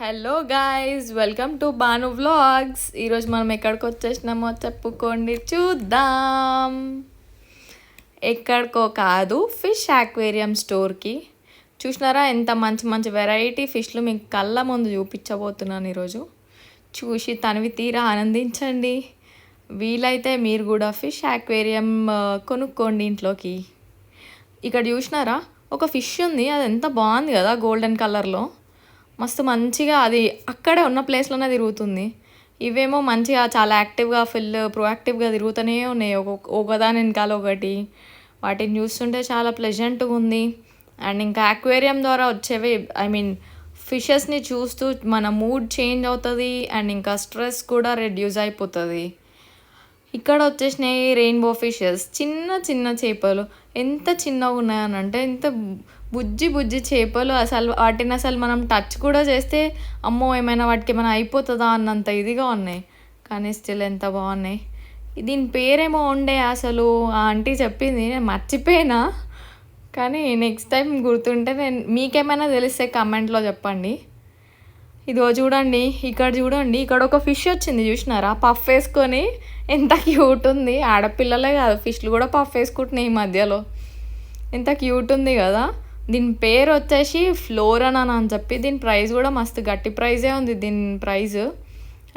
Hello guys, welcome to Banu vlogs. ఈరోజు మనం ఎక్కడికి వచ్చేసినామో చెప్పుకోండి, చూద్దాం. ఎక్కడికో కాదు, ఫిష్ ఆక్వేరియం స్టోర్కి. చూసినారా ఎంత మంచి మంచి వెరైటీ ఫిష్లు మీకు కళ్ళ ముందు చూపించబోతున్నాను ఈరోజు. చూసి తనివి తీరా ఆనందించండి. వీలైతే మీరు కూడా ఫిష్ ఆక్వేరియం కొనుక్కోండి ఇంట్లోకి. ఇక్కడ చూసినారా, ఒక ఫిష్ ఉంది, అది ఎంత బాగుంది కదా, గోల్డెన్ కలర్లో. మస్తు మంచిగా అది అక్కడే ఉన్న ప్లేస్లోనే తిరుగుతుంది. ఇవేమో మంచిగా చాలా యాక్టివ్గా ప్రొయాక్టివ్గా తిరుగుతూనే ఉన్నాయి, ఒకదాని వెనకాల ఒకటి. వాటిని చూస్తుంటే చాలా ప్లెజెంట్గా ఉంది. అండ్ ఇంకా అక్వేరియం ద్వారా వచ్చేవి ఫిషెస్ని చూస్తూ మన మూడ్ చేంజ్ అవుతుంది. అండ్ ఇంకా స్ట్రెస్ కూడా రెడ్యూస్ అయిపోతుంది. ఇక్కడ వచ్చేసినాయి రెయిన్బో ఫిషెస్, చిన్న చిన్న చేపలు. ఎంత చిన్నగా ఉన్నాయనంటే ఎంత బుజ్జి బుజ్జి చేపలు. వాటిని అసలు మనం టచ్ కూడా చేస్తే అమ్మో ఏమైనా వాటికి ఏమైనా అయిపోతుందా అన్నంత ఇదిగా ఉన్నాయి. కానీ స్టిల్ ఎంత బాగున్నాయి. దీని పేరేమో ఉండే, అసలు ఆ ఆంటీ చెప్పింది, నేను మర్చిపోయినా. కానీ నెక్స్ట్ టైం గుర్తుంటే మీకేమైనా తెలిస్తే కమెంట్లో చెప్పండి. ఇదిగో చూడండి, ఇక్కడ ఒక ఫిష్ వచ్చింది చూసినారా, పఫ్ వేసుకొని. ఎంత క్యూట్ ఉంది. ఆడపిల్లలే కాదు, ఫిష్లు కూడా పఫ్ వేసుకుంటున్నాయి ఈ మధ్యలో. ఎంత క్యూట్ ఉంది కదా. దీని పేరు వచ్చేసి ఫ్లోరన్ అని చెప్పి. దీని ప్రైస్ కూడా మస్తు గట్టి ప్రైజే ఉంది దీని ప్రైస్.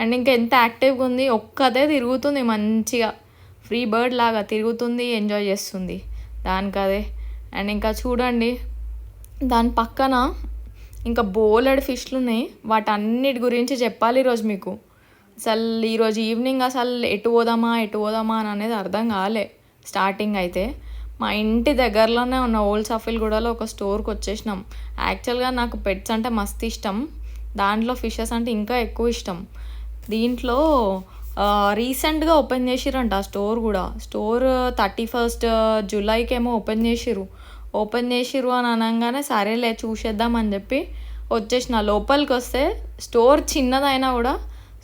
అండ్ ఇంకా ఎంత యాక్టివ్గా ఉంది, ఒక్కదే తిరుగుతుంది మంచిగా, ఫ్రీ బర్డ్ లాగా తిరుగుతుంది, ఎంజాయ్ చేస్తుంది దానికదే. అండ్ ఇంకా చూడండి, దాని పక్కన ఇంకా బోలెడు ఫిష్లు ఉన్నాయి. వాటన్నిటి గురించి చెప్పాలి ఈరోజు మీకు. అసలు ఈరోజు ఈవినింగ్ అసలు ఎటు పోదామా అని అనేది అర్థం కాలే. స్టార్టింగ్ అయితే మా ఇంటి దగ్గరలోనే ఉన్న ఓల్డ్ సఫీల్గూడలో ఒక స్టోర్కి వచ్చేసినాం. యాక్చువల్గా నాకు పెట్స్ అంటే మస్తు ఇష్టం, దాంట్లో ఫిషెస్ అంటే ఇంకా ఎక్కువ ఇష్టం. దీంట్లో రీసెంట్గా ఓపెన్ చేసిరంట ఆ స్టోర్ కూడా. స్టోర్ 31st జూలైకి ఏమో ఓపెన్ చేసిర్రు అని అనగానే సరేలే చూసేద్దామని చెప్పి వచ్చేసిన. లోపలికి వస్తే స్టోర్ చిన్నదైనా కూడా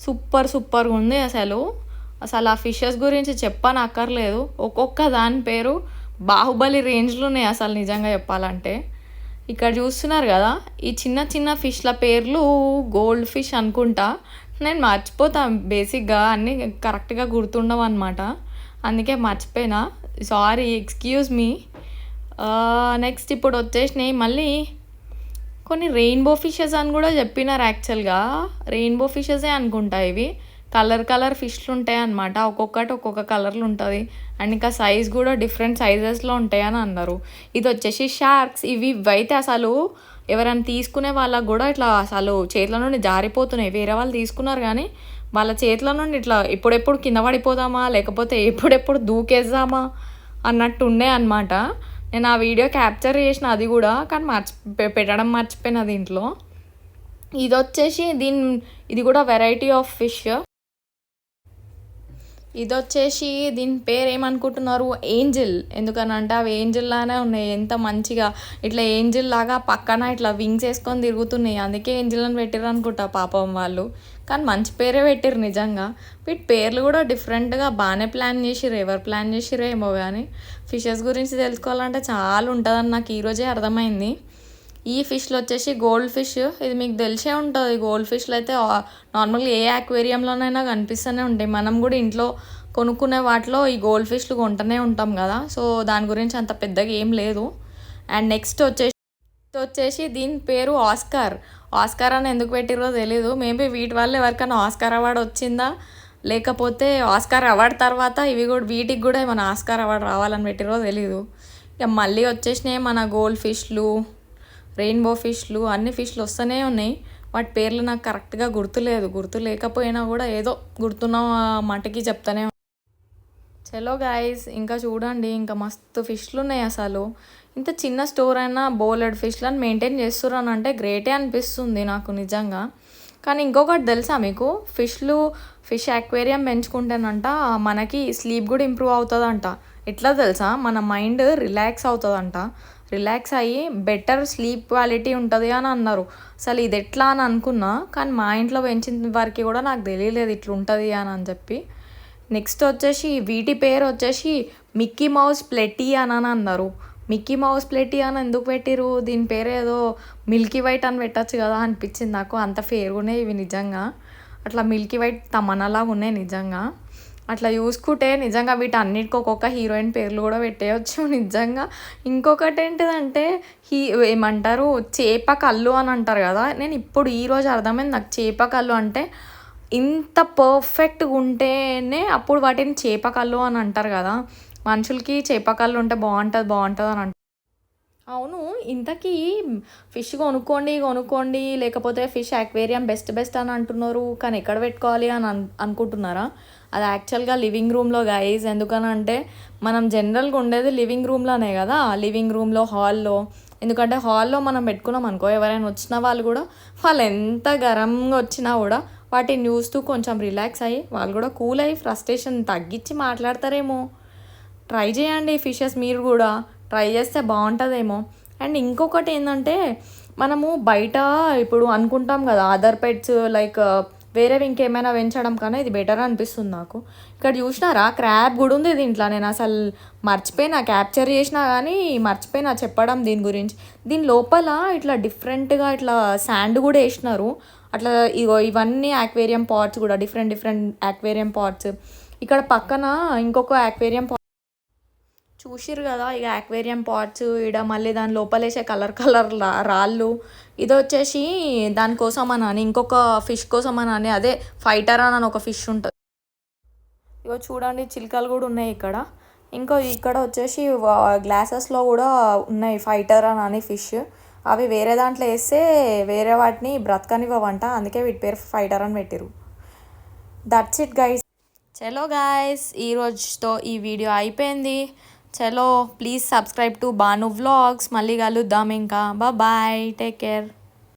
సూపర్గా ఉంది. అసలు ఆ ఫిషెస్ గురించి చెప్పనక్కర్లేదు. ఒక్కొక్క దాని పేరు బాహుబలి రేంజ్లో ఉన్నాయి అసలు నిజంగా చెప్పాలంటే. ఇక్కడ చూస్తున్నారు కదా, ఈ చిన్న చిన్న ఫిష్ల పేర్లు గోల్డ్ ఫిష్ అనుకుంటా. నేను మర్చిపోతాను బేసిక్గా, అన్నీ కరెక్ట్గా గుర్తుండవు అనమాట, అందుకే మర్చిపోయినా, సారీ, ఎక్స్క్యూజ్ మీ. నెక్స్ట్ ఇప్పుడు వచ్చేసినాయి మళ్ళీ కొన్ని రెయిన్బో ఫిషెస్ అని కూడా చెప్పినారు. యాక్చువల్గా రెయిన్బో ఫిషెసే అనుకుంటా ఇవి. కలర్ ఫిష్లు ఉంటాయి అన్నమాట, ఒక్కొక్కటి ఒక్కొక్క కలర్లు ఉంటుంది. అండ్ ఇంకా సైజ్ కూడా డిఫరెంట్ సైజెస్లో ఉంటాయని అన్నారు. ఇది వచ్చేసి షార్క్స్. ఇవైతే అసలు ఎవరైనా తీసుకునే వాళ్ళకు కూడా ఇట్లా అసలు చేతుల నుండి జారిపోతున్నాయి. వేరే వాళ్ళు తీసుకున్నారు కానీ వాళ్ళ చేతుల నుండి ఇట్లా ఎప్పుడెప్పుడు కింద పడిపోదామా లేకపోతే ఎప్పుడెప్పుడు దూకేద్దామా అన్నట్టు ఉండే అనమాట. నేను ఆ వీడియో క్యాప్చర్ చేసిన, అది కూడా, కానీ పెట్టడం మర్చిపోయిన దీంట్లో. ఇది వచ్చేసి ఇది కూడా వెరైటీ ఆఫ్ ఫిష్. ఇది వచ్చేసి దీని పేరు ఏమనుకుంటున్నారు, ఏంజిల్. ఎందుకనంటే అవి ఏంజిల్ లానే ఉన్నాయి, ఎంత మంచిగా ఇట్లా ఏంజిల్ లాగా పక్కన ఇట్లా వింగ్స్ వేసుకొని తిరుగుతున్నాయి. అందుకే ఏంజిల్ అని పెట్టిర్రు అనుకుంటా పాపం వాళ్ళు. కానీ మంచి పేరే పెట్టిర్రు నిజంగా. వీటి పేర్లు కూడా డిఫరెంట్గా బాగానే ప్లాన్ చేసిర్రు. ఎవరు ప్లాన్ చేసిర్రు ఏమో కానీ ఫిషెస్ గురించి తెలుసుకోవాలంటే చాలా ఉంటుందని నాకు ఈరోజే అర్థమైంది. ఈ ఫిష్లు వచ్చేసి గోల్డ్ ఫిష్. ఇది మీకు తెలిసే ఉంటుంది. గోల్డ్ ఫిష్లు అయితే నార్మల్గా ఏ అక్వేరియంలోనైనా కనిపిస్తూనే ఉంటాయి. మనం కూడా ఇంట్లో కొనుక్కునే వాటిలో ఈ గోల్డ్ ఫిష్లు కొంటూనే ఉంటాం కదా, సో దాని గురించి అంత పెద్దగా ఏం లేదు. అండ్ నెక్స్ట్ వచ్చేసి దీని పేరు ఆస్కార్ అని ఎందుకు పెట్టిరో తెలీదు. మేబీ వీటి వల్ల ఎవరికైనా ఆస్కార్ అవార్డు వచ్చిందా, లేకపోతే ఆస్కార్ అవార్డు తర్వాత వీటికి కూడా ఏమైనా ఆస్కార్ అవార్డు రావాలని పెట్టిరో తెలీదు. ఇక మళ్ళీ వచ్చేసినాయి మన గోల్డ్ ఫిష్లు, రెయిన్బో ఫిష్లు, అన్ని ఫిష్లు వస్తూనే ఉన్నాయి. వాటి పేర్లు నాకు కరెక్ట్గా గుర్తు లేకపోయినా కూడా ఏదో గుర్తున్న మటుకి చెప్తానే. చలో గాయస్, ఇంకా చూడండి, ఇంకా మస్తు ఫిష్లు ఉన్నాయి. అసలు ఇంత చిన్న స్టోర్ అయినా బోలెడ్ ఫిష్లను మెయింటైన్ చేస్తున్నారు అంటే గ్రేటే అనిపిస్తుంది నాకు నిజంగా. కానీ ఇంకొకటి తెలుసా మీకు, ఫిష్ అక్వేరియం పెంచుకుంటేనంట మనకి స్లీప్ కూడా ఇంప్రూవ్ అవుతుందంట. ఎట్లా తెలుసా, మన మైండ్ రిలాక్స్ అవుతుందంట. రిలాక్స్ అయ్యి బెటర్ స్లీప్ క్వాలిటీ ఉంటుంది అని అన్నారు. అసలు ఇది ఎట్లా అని అనుకున్నా, కానీ మా ఇంట్లో పెంచిన వారికి కూడా నాకు తెలియలేదు ఇట్లా ఉంటుంది అని చెప్పి. నెక్స్ట్ వచ్చేసి వీటి పేరు వచ్చేసి మిక్కీ మౌస్ ప్లెటీ అని అన్నారు. మిక్కీ మౌస్ ప్లేటీ అని ఎందుకు పెట్టిరు, దీని పేరు ఏదో మిల్కీ వైట్ అని పెట్టచ్చు కదా అనిపించింది నాకు. అంత ఫేర్గా ఉన్నాయి ఇవి నిజంగా. అట్లా మిల్కీ వైట్ తమన్నాలాగా ఉన్నాయి నిజంగా. అట్లా చూసుకుంటే నిజంగా వీటన్నిటికి ఒక్కొక్క హీరోయిన్ పేర్లు కూడా పెట్టేయచ్చు నిజంగా. ఇంకొకటి ఏంటిదంటే ఏమంటారు చేప కళ్ళు అని అంటారు కదా. నేను ఇప్పుడు ఈరోజు అర్థమైంది నాకు చేప కళ్ళు అంటే ఇంత పర్ఫెక్ట్గా ఉంటేనే అప్పుడు వాటిని చేప కళ్ళు అని అంటారు కదా. మనుషులకి చేప కళ్ళు ఉంటే బాగుంటుంది బాగుంటుంది అని అంటారు. అవును, ఇంతకీ ఫిష్ కొనుక్కోండి లేకపోతే ఫిష్ అక్వేరియం బెస్ట్ అని అంటున్నారు, కానీ ఎక్కడ పెట్టుకోవాలి అని అనుకుంటున్నారా? అది యాక్చువల్గా లివింగ్ రూమ్లో గైజ్. ఎందుకనంటే మనం జనరల్గా ఉండేది లివింగ్ రూమ్లోనే కదా, లివింగ్ రూమ్లో హాల్లో. ఎందుకంటే హాల్లో మనం పెట్టుకున్నాం అనుకో, ఎవరైనా వచ్చిన వాళ్ళు ఎంత గరంగా వచ్చినా కూడా వాటిని చూస్తూ కొంచెం రిలాక్స్ అయ్యి వాళ్ళు కూడా కూల్ అయ్యి ఫ్రస్ట్రేషన్ తగ్గించి మాట్లాడతారేమో. ట్రై చేయండి ఫిషెస్ మీరు కూడా, ట్రై చేస్తే బాగుంటుందేమో. అండ్ ఇంకొకటి ఏంటంటే మనము బయట ఇప్పుడు అనుకుంటాం కదా అదర్ పెట్స్ లైక్ వేరేవి ఇంకేమైనా పెంచడం కన్నా ఇది బెటర్ అనిపిస్తుంది నాకు. ఇక్కడ చూసినారా క్రాబ్ కూడా ఉంది దీంట్లో. నేను అసలు మర్చిపోయినా, క్యాప్చర్ చేసినా కానీ మర్చిపోయినా చెప్పడం దీని గురించి. దీని లోపల ఇట్లా డిఫరెంట్గా ఇట్లా శాండ్ కూడా వేసినారు. అట్లా ఇవన్నీ ఆక్వేరియం పాట్స్ కూడా డిఫరెంట్ ఆక్వేరియం పాట్స్. ఇక్కడ పక్కన ఇంకొక ఆక్వేరియం చూసిరు కదా ఇక ఆక్వేరియం పాట్స్. ఇక్కడ మళ్ళీ దాని లోపలేసే కలర్ రాళ్ళు. ఇది వచ్చేసి దానికోసం అని ఇంకొక ఫిష్ కోసం అని అదే ఫైటర్ అని ఒక ఫిష్ ఉంటుంది. ఇగో చూడండి చిలుకలు కూడా ఉన్నాయి ఇక్కడ. ఇక్కడ వచ్చేసి గ్లాసెస్లో కూడా ఉన్నాయి ఫైటర్ అని ఫిష్. అవి వేరే దాంట్లో వేస్తే వేరే వాటిని బ్రతకనివ్వవంట, అందుకే వీటి పేరు ఫైటర్ అని పెట్టిరు. That's it guys. చలో గాయస్, ఈరోజుతో ఈ వీడియో అయిపోయింది. చలో please subscribe to Banu vlogs. మళ్ళీ కలుద్దాం ఇంకా. Bye, take care.